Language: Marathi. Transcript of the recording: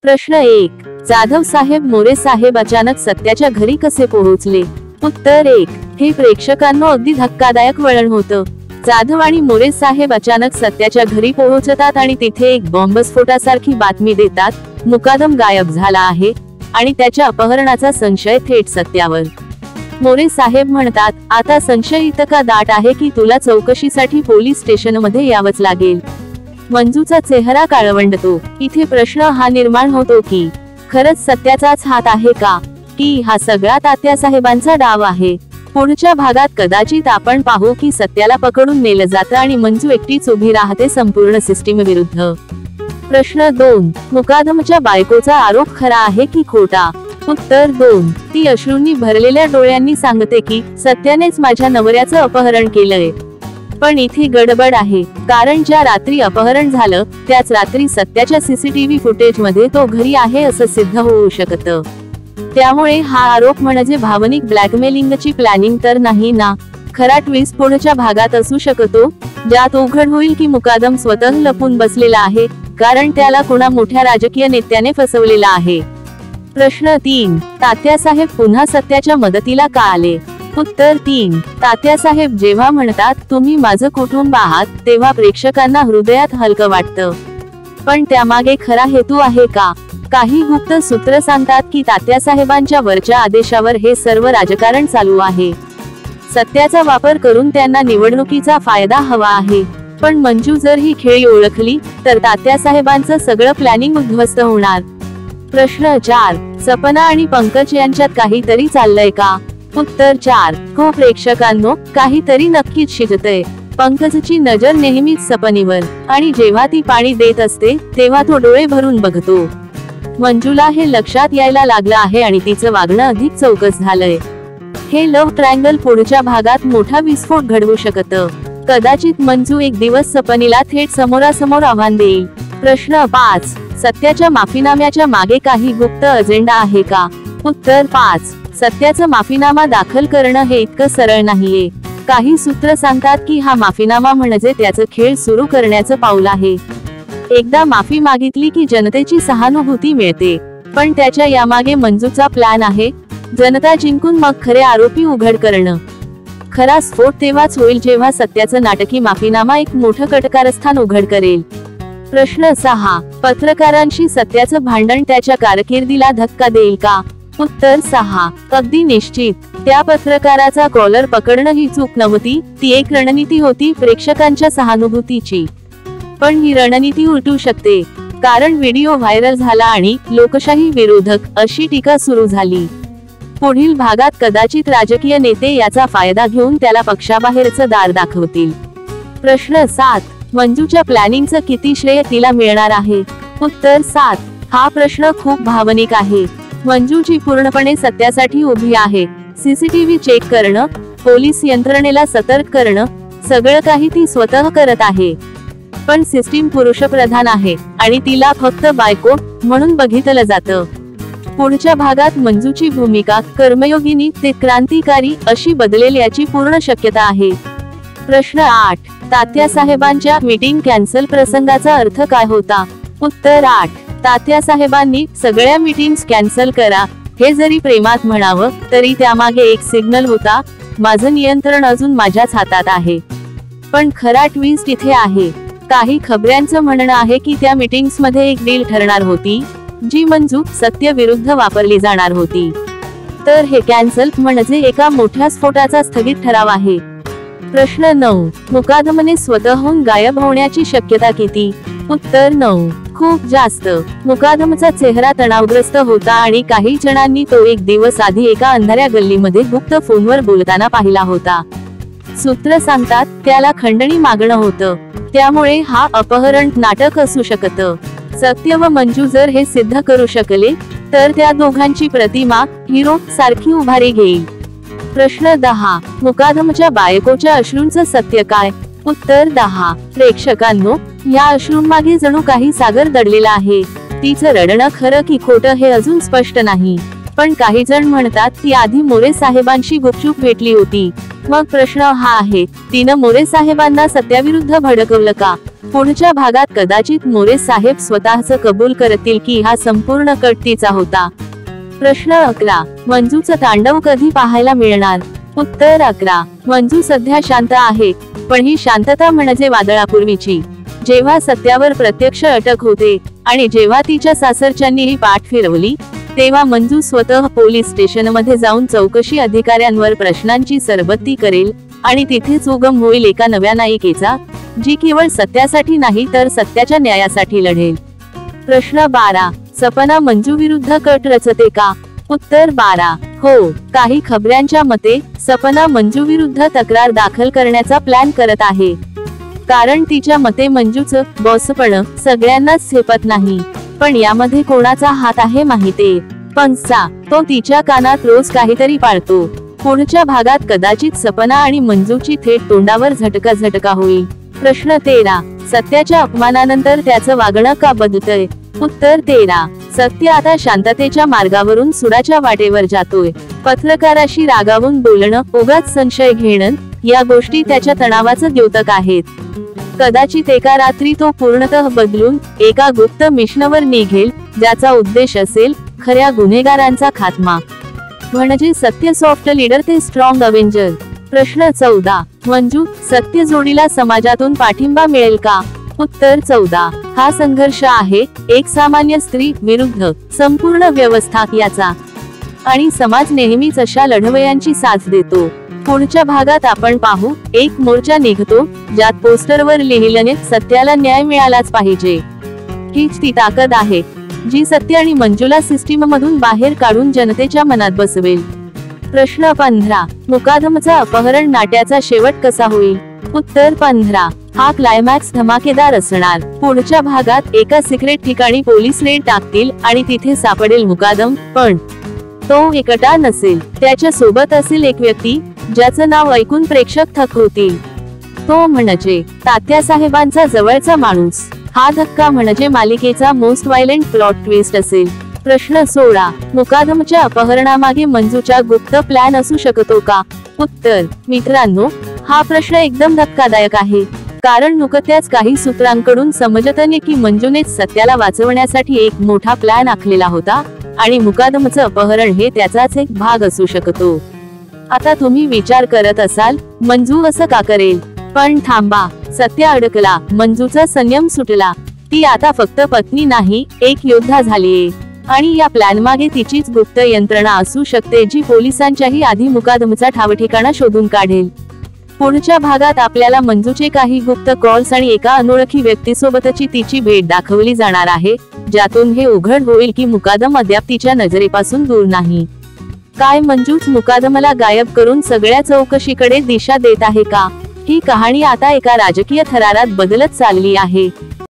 प्रश्न 1. जाधव साहेब मोरे साहेब अचानक सत्याच्या घरी कसे पोहोचले? उत्तर 1. हे प्रेक्षकांनो अगदी धक्कादायक वळण होतं. जाधव आणि मोरे साहेब अचानक सत्याच्या घरी पोहोचतात आणि तिथे एक बॉम्बस्फोटासारखी बातमी देतात. मुकादम गायब झाला आहे आणि त्याच्या अपहरणाचा संशय थेट सत्यावर. मोरे साहेब म्हणतात, आता संशय इतका दाट आहे की तुला चौकशीसाठी पोलीस स्टेशनमध्ये यावंच लागेल. मंजूचा चेहरा काळवंडतो. इथे प्रश्न हा निर्माण होतो की खरंच सत्याचाच हात आहे का, की हा सगळा तात्यासाहेबांचा डाव आहे? पुढच्या भागात कदाचित आपण पाहू की सत्याला पकडून नेलं जातं आणि मंजू एकटीच उभी राहते संपूर्ण सिस्टीम विरुद्ध. प्रश्न 2. मुकादमच्या बायकोचा आरोप खरा आहे की खोटा? उत्तर 2. ती अश्रूंनी भरलेल्या डोळ्यांनी सांगते की सत्यानेच माझ्या नवऱ्याचं अपहरण केलंय. पण इथे गडबड आहे, कारण ज्या रात्री अपहरण झालं त्याच रात्री सत्याच्या सीसीटीव्ही फुटेज मध्ये तो घरी आहे असं सिद्ध होऊ शकतं. त्यामुळे हा आरोप म्हणजे भावनिक ब्लॅकमेलिंगची प्लॅनिंग तर नाही ना? खरा ट्विस्ट पुढच्या भागात असू शकतो, ज्यात उघड होईल की मुकादम स्वतः लपून बसलेला आहे, कारण त्याला कुणा मोठ्या राजकीय नेत्याने फसवलेला आहे. प्रश्न 3. तात्यासाहेब पुन्हा सत्याच्या मदतीला का आले? उत्तर 3. तात्यासाहेब जेव्हा म्हणतात तुम्ही माझं कुटुंब आहात, तेव्हा प्रेक्षकांना हृदयात हलकं वाटतं. पण त्यामागे खरा हेतू आहे का? काही गुप्त सूत्र सांगतात की तात्यासाहेबांच्या वरच्या आदेशावर हे सर्व राजकारण चालू आहे. सत्याचा वापर करून त्यांना निवडणुकीचा फायदा हवा आहे. पण मंजू जर ही खेळी ओळखली तर तात्यासाहेबांचं सगळं प्लॅनिंग उद्ध्वस्त होणार. प्रश्न 4. सपना आणि पंकज यांच्यात काहीतरी चाललंय का? उत्तर 4. हो प्रेक्षकांनो, काहीतरी नक्कीच शिजतंय. पंकजची नजर नेहमीच सपनीवर, आणि जेव्हा ती पाणी देत असते तेव्हा तो डोळे भरून बघतो. मंजूला हे लक्षात यायला लागलं आहे आणि तिचं वागणं अधिक चौकस झालंय. हे लव्ह ट्रायंगल पुढच्या भागात मोठा विस्फोट घडवू शकतं. कदाचित मंजू एक दिवस सपनीला थेट समोरासमोर आव्हान देईल. प्रश्न 5. सत्याच्या माफीनाम्याच्या मागे काही गुप्त अजेंडा आहे का? उत्तर 5. सत्याचं माफीनामा दाखल करणं हे इतकं सरळ नाहीये. काही सूत्र सांगतात की हा माफीनामा म्हणजे त्याचं खेळ सुरू करण्याचं पाऊल आहे. एकदा माफी मागितली की जनतेची सहानुभूती मिळते, पण त्याच्या यामागे मंजूचा प्लॅन आहे. जनता जिंकून मग खरे आरोपी उघड करणं. खरा स्फोट तेव्हाच होईल जेव्हा सत्याचं नाटकी माफीनामा एक मोठं कटकारस्थान उघड करेल. प्रश्न 6. पत्रकारांशी सत्याचं भांडण त्याच्या कारकिर्दीला धक्का देईल का? उत्तर 6. अगदी निश्चित. त्या पत्रकाराचा कॉलर पकडणं ही चूक नव्हती, ती एक रणनीती होती प्रेक्षकांच्या सहानुभूतीची. पण ही रणनीती उलटू शकते, कारण व्हिडिओ व्हायरल झाला आणि लोकशाही विरोधक अशी टीका सुरू झाली. पुढील भागात कदाचित राजकीय नेते याचा फायदा घेऊन त्याला पक्षाबाहेरचं दार दाखवतील. प्रश्न 7. मंजूच्या प्लॅनिंगचं किती श्रेय तिला मिळणार आहे? उत्तर 7. हा प्रश्न खूप भावनिक आहे. मंजूची पूर्णपणे सत्यासाठी उभी आहे. सीसीटीव्ही चेक करणं, पोलीस यंत्रणेला सतर्क करणं, सगळं काही ती स्वतः करत आहे. पण सिस्टीम पुरुषप्रधान आहे आणि तिला फक्त बायको म्हणून बघितलं जातं. पुढच्या भागात मंजूची भूमिका कर्मयोगिनी ते क्रांतिकारी अशी बदलेल याची पूर्ण शक्यता आहे. प्रश्न 8. तात्यासाहेबांच्या मीटिंग कॅन्सल प्रसंगाचा अर्थ काय होता? उत्तर 8. तात्यासाहेबांनी सगळ्या मीटिंग्स कॅन्सल करा हे जरी प्रेमात म्हणावं तरी त्यामागे एक सिग्नल होता, माझं नियंत्रण अजून माझ्याच हातात आहे. पण खरा ट्विस्ट इथे आहे. काही खबऱ्यांचं म्हणणं आहे की त्या मीटिंग्स मध्ये एक डील ठरणार होती, जी मंजू सत्य विरुद्ध वापरली जाणार होती. तर हे कॅन्सल म्हणजे एका मोठ्या स्फोटाचा स्थगित ठराव आहे. प्रश्न 9. मुकादमने स्वतःहून गायब होण्याची शक्यता किती? उत्तर 9. खूप जास्त. मुकादमचा चेहरा तणावग्रस्त होता आणि काही जणांनी तो एक दिवस आधी एका अंधाऱ्या गल्लीमध्ये गुप्त फोनवर बोलताना पाहिला होता. सूत्र सांगतात त्याला खंडणी मागणं होतं, त्यामुळे हा अपहरण नाटक असू शकतं. सत्य व मंजू जर हे सिद्ध करू शकले तर त्या दोघांची प्रतिमा हिरो सारखी उभारी घेईल. प्रश्न 10. मुकादमच्या बायकोच्या अश्रूंचं सत्य काय? उत्तर 10. प्रेक्षकांनो, या अश्रूंमागे जणू काही सागर दडलेला आहे. तिचं रडणं खरं की खोटं हे अजून स्पष्ट नाही, पण काही जण म्हणतात ती आधी मोरे साहेबांशी गुपचूप भेटली होती. मग प्रश्न हा आहे, तिनं मोरे साहेबांना सत्याविरुद्ध भडकवलं का? पुढच्या भागात कदाचित मोरे साहेब स्वतःच कबूल करतील की हा संपूर्ण कट तिचा होता. प्रश्न 11. मंजूचं तांडव कधी पाहायला मिळणार? उत्तर 11. मंजू सध्या शांत आहे, पण ही शांतता म्हणजे वादळापूर्वीची, जेव्हा सत्यावर प्रत्यक्ष अटक होते आणि जेव्हा तिच्या सासरच्यांनी ही पाठ फिरवली, तेव्हा मंजू स्वतः पोलीस स्टेशनमध्ये जाऊन चौकशी अधिकाऱ्यांवर प्रश्नांची सरबत्ती करेल आणि तिथेच उगम होईल एका नव्या नायिकेचा, जी केवळ सत्यासाठी नाही तर सत्याच्या न्यायासाठी लढेल. प्रश्न 12. सपना मंजू विरुद्ध कट रचते का? उत्तर 12. हो. काही खबऱ्यांच्या मते सपना मंजू विरुद्ध तक्रार दाखल करण्याचा प्लॅन करत आहे, कारण तिच्या मते मंजूचं बॉसपण सगळ्यांनाच झेपत नाही. पण यामध्ये कोणाचा हात आहे माहितीये? पंचा. तो तिच्या कानात रोज काहीतरी पाळतो. पुढच्या भागात कदाचित सपना आणि मंजूची थेट तोंडावर झटका होईल. प्रश्न 13. सत्याच्या अपमानानंतर त्याचं वागणं का बदलतंय? उत्तर 13. सत्य आता शांततेच्या मार्गावरून सुडाच्या वाटेवर जातोय. पत्रकाराशी रागावून बोलणं, उगाच संशय घेणं, या गोष्टी त्याच्या तणावाचं द्योतक आहेत. कदाचित एका रात्री तो पूर्णतः बदलून एका गुप्त मिशनवर निघेल, ज्याचा उद्देश असेल खऱ्या गुन्हेगारांचा खात्मा. म्हणजे सत्य सॉफ्ट लीडर ते स्ट्रॉंग अवेंजर. प्रश्न 14. मंजू सत्य जोडीला समाजातून पाठिंबा मिळेल का? उत्तर 14. हा संघर्ष आहे एक सामान्य स्त्री विरुद्ध संपूर्ण व्यवस्था याचा, आणि समाज नेहमीच अशा लढवयांची साथ देतो. पुढच्या भागात आपण पाहू एक मोर्चा निघतो, ज्यात पोस्टरवर लिहिलेले सत्याला न्याय मिळालाच पाहिजे. हीच ती ताकद आहे जी सत्य आणि मंजूला सिस्टीम मधून बाहेर काढून जनतेच्या मनात बसवेल. प्रश्न 15. मुकादमचा अपहरण नाट्याचा शेवट कसा होईल? उत्तर 15. हा क्लायमॅक्स धमाकेदार असणार. पुढच्या भागात एका सिक्रेट ठिकाणी पोलीस रेड टाकतील आणि तिथे सापडेल मुकादम, पण तो एकटा नसेल. त्याच्या सोबत असेल एक व्यक्ती ज्याचं नाव ऐकून प्रेक्षक थक्क होतील. तो म्हणजे तात्यासाहेबांचा जवळचा माणूस. हा धक्का म्हणजे मालिकेचा मोस्ट व्हायलेंट प्लॉट ट्विस्ट असेल. प्रश्न 16. मुकादमच्या अपहरणामागे मंजूचा गुप्त प्लॅन असू शकतो का? उत्तर. मित्रांनो, हा प्रश्न एकदम धक्कादायक आहे, कारण नुकत्याच काही सूत्रांकडून समजतंय की मंजूनेच सत्याला वाचवण्यासाठी एक मोठा प्लॅन आखलेला होता आणि मुकादमचं अपहरण हे त्याचाच एक भाग असू शकतो. आता तुम्ही विचार करत असाल, मंजू असं का करेल? पण थांबा, सत्य अडकला, मंजूचा संयम सुटला. ती आता फक्त पत्नी नाही, एक योद्धा झालीये, आणि या प्लॅन मागे तिचीच गुप्त यंत्रणा असू शकते, जी पोलिसांच्याही आधी मुकादमचा ठावठिकाणा शोधून काढेल. पुढच्या भागात आपल्याला मंजूचे काही गुप्त कॉल्स आणि एका अनोळखी व्यक्तीसोबतची तिची भेट दाखवली जाणार आहे, ज्यातून हे उघड होईल की मुकादम अद्याप तिच्या नजरेपासून दूर नाही. काय मंजूच मुकादमला गायब करून सगळ्या चौकशीकडे दिशा देत आहे का? ही कहाणी आता एका राजकीय थरारात बदलत चालली आहे.